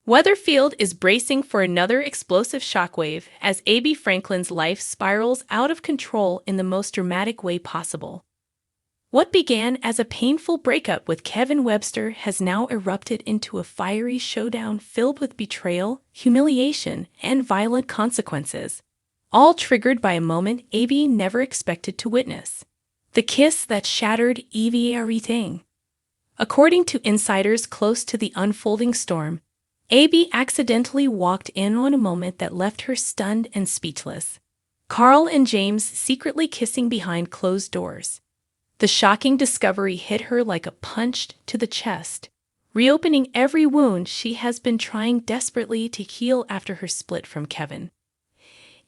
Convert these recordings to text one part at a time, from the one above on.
Weatherfield is bracing for another explosive shockwave as Abi Franklin's life spirals out of control in the most dramatic way possible. What began as a painful breakup with Kevin Webster has now erupted into a fiery showdown filled with betrayal, humiliation, and violent consequences, all triggered by a moment Abi never expected to witness. The kiss that shattered everything. According to insiders close to the unfolding storm, Abi accidentally walked in on a moment that left her stunned and speechless. Carl and James secretly kissing behind closed doors. The shocking discovery hit her like a punch to the chest, reopening every wound she has been trying desperately to heal after her split from Kevin.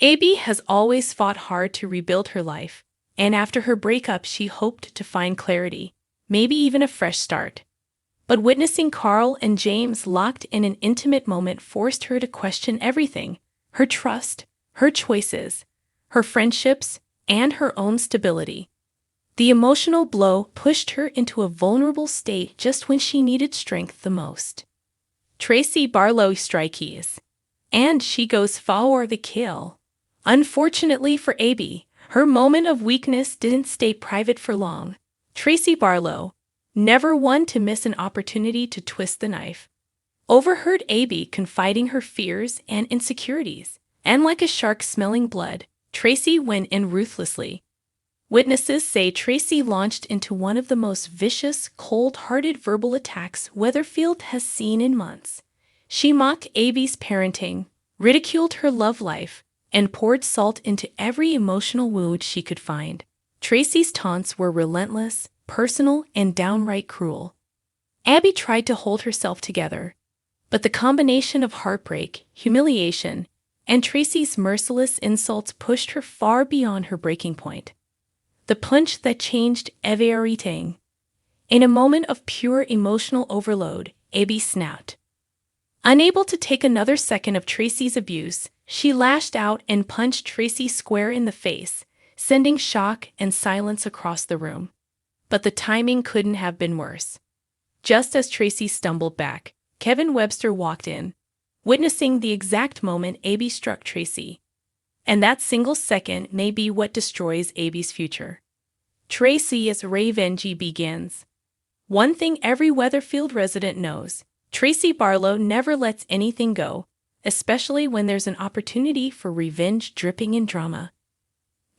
Abi has always fought hard to rebuild her life, and after her breakup she hoped to find clarity, maybe even a fresh start. But witnessing Carl and James locked in an intimate moment forced her to question everything: her trust, her choices, her friendships, and her own stability. The emotional blow pushed her into a vulnerable state just when she needed strength the most. Tracy Barlow strikes, and she goes for the kill. Unfortunately for Abi, her moment of weakness didn't stay private for long. Tracy Barlow, never one to miss an opportunity to twist the knife, overheard Abi confiding her fears and insecurities, and like a shark smelling blood, Tracy went in ruthlessly. Witnesses say Tracy launched into one of the most vicious, cold-hearted verbal attacks Weatherfield has seen in months. She mocked Abi's parenting, ridiculed her love life, and poured salt into every emotional wound she could find. Tracy's taunts were relentless, personal, and downright cruel. Abi tried to hold herself together, but the combination of heartbreak, humiliation, and Tracy's merciless insults pushed her far beyond her breaking point. The punch that changed everything. In a moment of pure emotional overload, Abi snapped. Unable to take another second of Tracy's abuse, she lashed out and punched Tracy square in the face, sending shock and silence across the room. But the timing couldn't have been worse. Just as Tracy stumbled back, Kevin Webster walked in, witnessing the exact moment Abi struck Tracy. And that single second may be what destroys Abi's future. Tracy's revenge begins. One thing every Weatherfield resident knows: Tracy Barlow never lets anything go, especially when there's an opportunity for revenge dripping in drama.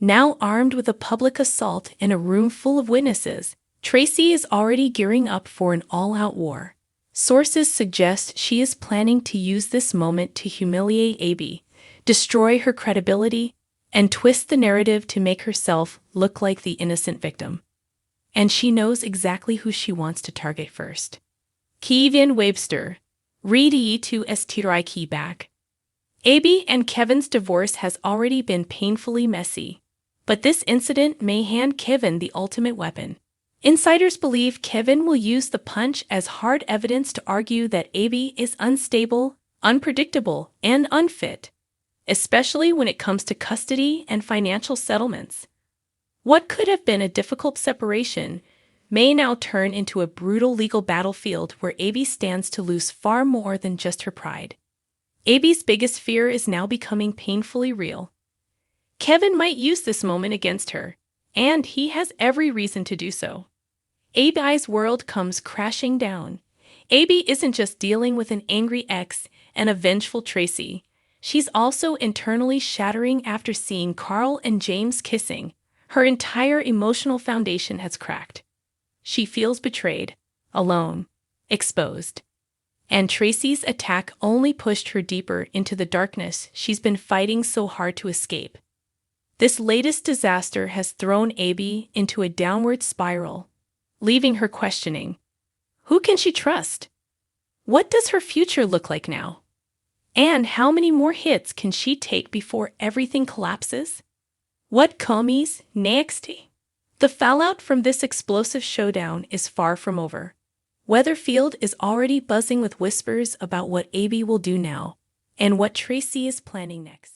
Now armed with a public assault in a room full of witnesses, Tracy is already gearing up for an all-out war. Sources suggest she is planning to use this moment to humiliate Abi, destroy her credibility, and twist the narrative to make herself look like the innocent victim. And she knows exactly who she wants to target first. Kevin Webster, ready to strike back. Abi and Kevin's divorce has already been painfully messy, but this incident may hand Kevin the ultimate weapon. Insiders believe Kevin will use the punch as hard evidence to argue that Abi is unstable, unpredictable, and unfit, especially when it comes to custody and financial settlements. What could have been a difficult separation may now turn into a brutal legal battlefield where Abi stands to lose far more than just her pride. Abi's biggest fear is now becoming painfully real. Kevin might use this moment against her, and he has every reason to do so. Abi's world comes crashing down. Abi isn't just dealing with an angry ex and a vengeful Tracy. She's also internally shattering after seeing Carl and James kissing. Her entire emotional foundation has cracked. She feels betrayed, alone, exposed. And Tracy's attack only pushed her deeper into the darkness she's been fighting so hard to escape. This latest disaster has thrown Abi into a downward spiral, leaving her questioning: who can she trust? What does her future look like now? And how many more hits can she take before everything collapses? What comes next? The fallout from this explosive showdown is far from over. Weatherfield is already buzzing with whispers about what Abi will do now and what Tracy is planning next.